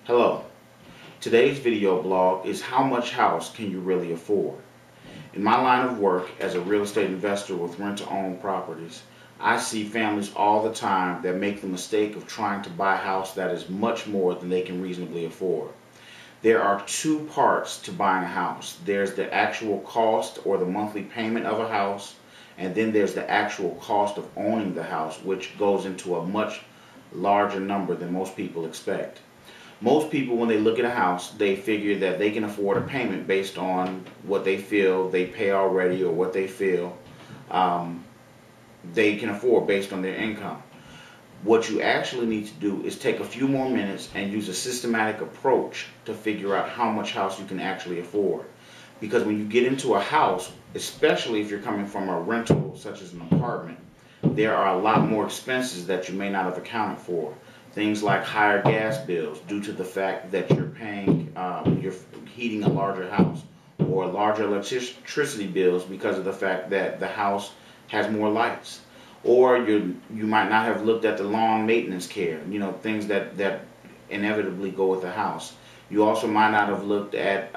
Hello. Today's video blog is how much house can you really afford? In my line of work as a real estate investor with rent-to-own properties, I see families all the time that make the mistake of trying to buy a house that is much more than they can reasonably afford. There are two parts to buying a house. There's the actual cost or the monthly payment of a house, and then there's the actual cost of owning the house, which goes into a much larger number than most people expect. Most people, when they look at a house, they figure that they can afford a payment based on what they feel they pay already or what they feel they can afford based on their income. What you actually need to do is take a few more minutes and use a systematic approach to figure out how much house you can actually afford. Because when you get into a house, especially if you're coming from a rental such as an apartment, there are a lot more expenses that you may not have accounted for. Things like higher gas bills due to the fact that you're you're heating a larger house, or larger electricity bills because of the fact that the house has more lights, or you might not have looked at the lawn maintenance care, things that inevitably go with the house. You also might not have looked at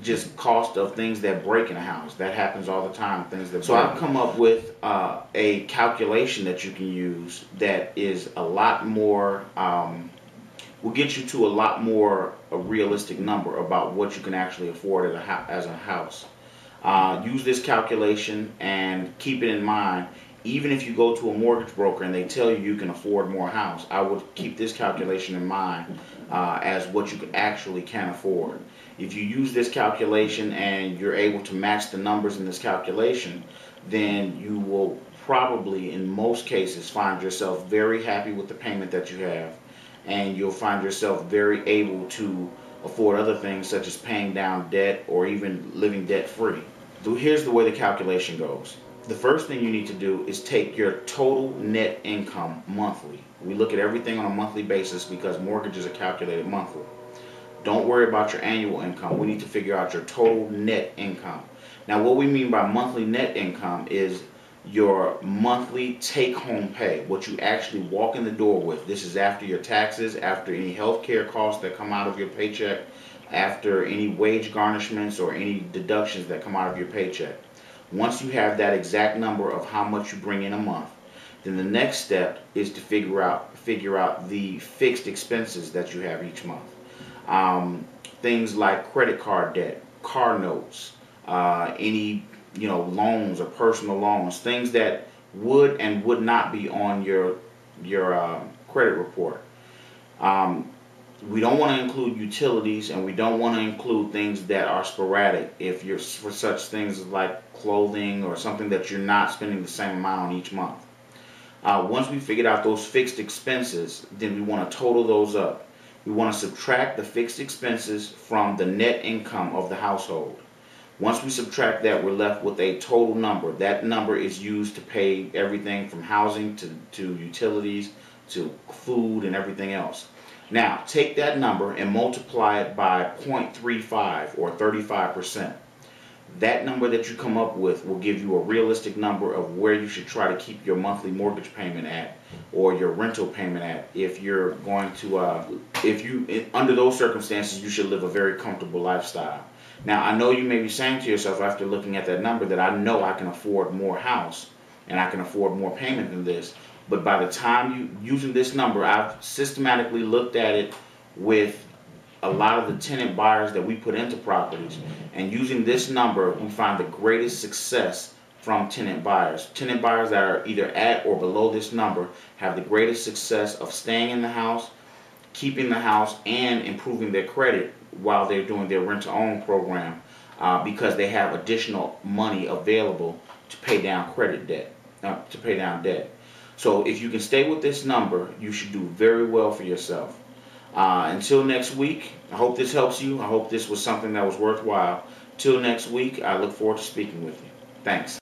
just cost of things that break in a house. That happens all the time. So I've come up with a calculation that you can use that is a lot more, will get you to a lot more a realistic number about what you can actually afford as a house. Use this calculation and keep it in mind. Even if you go to a mortgage broker and they tell you you can afford more house, I would keep this calculation in mind as what you actually can afford. If you use this calculation and you're able to match the numbers in this calculation, then you will probably, in most cases, find yourself very happy with the payment that you have, and you'll find yourself very able to afford other things such as paying down debt or even living debt-free. So here's the way the calculation goes. The first thing you need to do is take your total net income monthly. We look at everything on a monthly basis because mortgages are calculated monthly. Don't worry about your annual income. We need to figure out your total net income. Now, what we mean by monthly net income is your monthly take-home pay, what you actually walk in the door with. This is after your taxes, after any health care costs that come out of your paycheck, after any wage garnishments or any deductions that come out of your paycheck. Once you have that exact number of how much you bring in a month, then the next step is to figure out the fixed expenses that you have each month. Things like credit card debt, car notes, any loans or personal loans, things that would and would not be on your credit report. We don't want to include utilities, and we don't want to include things that are sporadic. If you're for such things like clothing or something that you're not spending the same amount on each month. Once we figured out those fixed expenses, then we want to total those up. We want to subtract the fixed expenses from the net income of the household. Once we subtract that, we're left with a total number. That number is used to pay everything from housing to utilities to food and everything else. Now, take that number and multiply it by 0.35 or 35%. That number that you come up with will give you a realistic number of where you should try to keep your monthly mortgage payment at, or your rental payment at, if you're going to, under those circumstances, you should live a very comfortable lifestyle. Now, I know you may be saying to yourself after looking at that number that I know I can afford more house and I can afford more payment than this. But by the time using this number, I've systematically looked at it with a lot of the tenant buyers that we put into properties. And using this number, we find the greatest success from tenant buyers. Tenant buyers that are either at or below this number have the greatest success of staying in the house, keeping the house, and improving their credit while they're doing their rent-to-own program because they have additional money available to pay down debt. So if you can stay with this number, you should do very well for yourself. Until next week, I hope this helps you. I hope this was something that was worthwhile. Till next week, I look forward to speaking with you. Thanks.